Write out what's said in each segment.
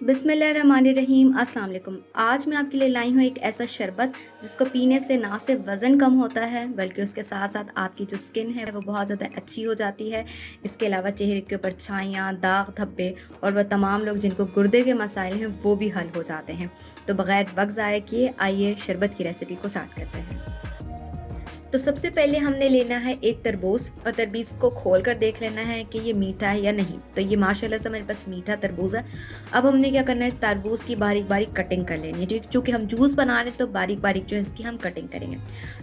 बिस्मिल्लाहिर्रहमानिर्रहीम। अस्सलाम वालेकुम। आज मैं आपके लिए लाई हूँ एक ऐसा शरबत जिसको पीने से ना सिर्फ वज़न कम होता है बल्कि उसके साथ साथ आपकी जो स्किन है वो बहुत ज़्यादा अच्छी हो जाती है। इसके अलावा चेहरे के ऊपर छाइयाँ, दाग धब्बे और वह तमाम लोग जिनको गुर्दे के मसाइल हैं वो भी हल हो जाते हैं। तो बग़ैर वक्त ज़ाया किए आइए शरबत की रेसिपी को स्टार्ट करते हैं। तो सबसे पहले हमने लेना है एक तरबूज और तरबूज को खोल कर देख लेना है कि ये मीठा है या नहीं। तो ये माशाल्लाह से मेरे पास मीठा तरबूज है। अब हमने क्या करना है, इस तरबूज की बारीक बारीक कटिंग कर लेनी है। चूँकि हम जूस बना रहे हैं तो बारीक बारीक जो है इसकी हम कटिंग करेंगे।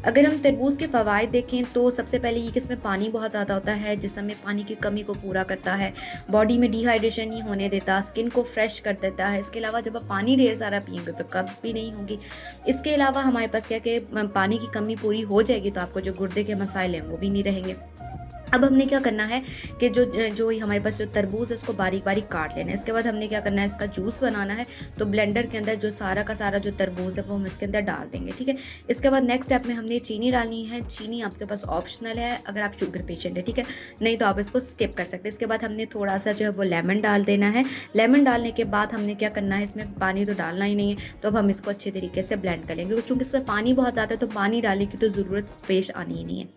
अगर हम तरबूज के फ़वाइद देखें तो सबसे पहले ये कि इसमें पानी बहुत ज़्यादा होता है जिससे हमें पानी की कमी को पूरा करता है, बॉडी में डिहाइड्रेशन नहीं होने देता, स्किन को फ्रेश कर देता है। इसके अलावा जब आप पानी ढेर सारा पिएंगे तो कब्ज़ भी नहीं होगी। इसके अलावा हमारे पास क्या कि पानी की कमी पूरी हो जाएगी तो आपको जो गुर्दे के मसाइल हैं वो भी नहीं रहेंगे। अब हमने क्या करना है कि जो जो हमारे पास जो तरबूज है उसको बारीक बारीक काट लेना है। इसके बाद हमने क्या करना है, इसका जूस बनाना है। तो ब्लेंडर के अंदर जो सारा का सारा जो तरबूज है वो हम इसके अंदर डाल देंगे, ठीक है। इसके बाद नेक्स्ट स्टेप में हमने चीनी डालनी है। चीनी आपके पास ऑप्शनल है अगर आप शुगर पेशेंट है, ठीक है, नहीं तो आप इसको स्किप कर सकते हैं। इसके बाद हमने थोड़ा सा जो है वो लेमन डाल देना है। लेमन डालने के बाद हमने क्या करना है, इसमें पानी तो डालना ही नहीं है। तो अब हम इसको अच्छे तरीके से ब्लेंड कर लेंगे। चूँकि इसमें पानी बहुत ज़्यादा है तो पानी डालने की तो ज़रूरत पेश आनी ही नहीं है।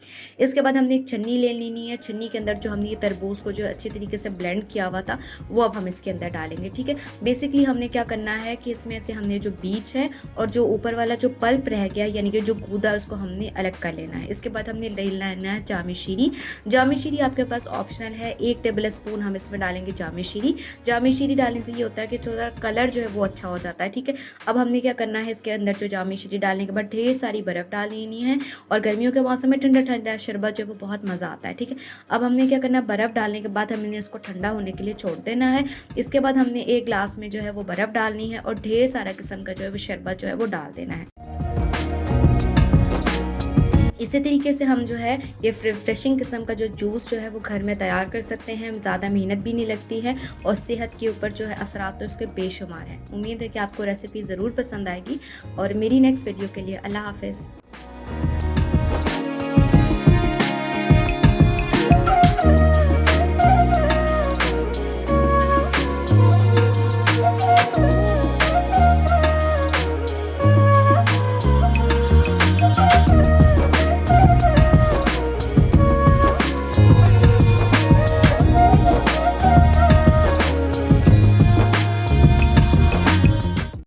इसके बाद हमने एक छन्नी ले लेनी है। छन्नी के अंदर जो हमने ये तरबूज को जो अच्छे तरीके से ब्लेंड किया हुआ था वो अब हम इसके अंदर डालेंगे, ठीक है। बेसिकली हमने क्या करना है कि इसमें से हमने जो बीज है और जो ऊपर वाला जो पल्प रह गया यानी कि जो गूदा है उसको हमने अलग कर लेना है। इसके बाद हमने ले लेना है जामी शीरी। जामी शीरी आपके पास ऑप्शनल है। 1 टेबल स्पून हम इसमें डालेंगे जामी शीरी। जामी शीरी डालने से ये होता है कि थोड़ा कलर जो है वो अच्छा हो जाता है, ठीक है। अब हमने क्या करना है, इसके अंदर जो जामी शीरी डालने के बाद ढेर सारी बर्फ़ डाल लेनी है। और गर्मियों के मौसम में ठंडा ठंडा शरबत जो है वो बहुत मज़ा आता है, ठीक है। अब हमने क्या करना है, बर्फ़ डालने के बाद हमने इसको ठंडा होने के लिए छोड़ देना है। इसके बाद हमने एक ग्लास में जो है वो बर्फ़ डालनी है और ढेर सारा किस्म का जो है वो शरबत जो है वो डाल देना है। इसी तरीके से हम जो है ये रिफ्रेशिंग किस्म का जो जूस जो है वो घर में तैयार कर सकते हैं। ज़्यादा मेहनत भी नहीं लगती है और सेहत के ऊपर जो है असरात तो उसके बेशुमार हैं। उम्मीद है कि आपको रेसिपी ज़रूर पसंद आएगी और मेरी नेक्स्ट वीडियो के लिए अल्लाह हाफ़िज़।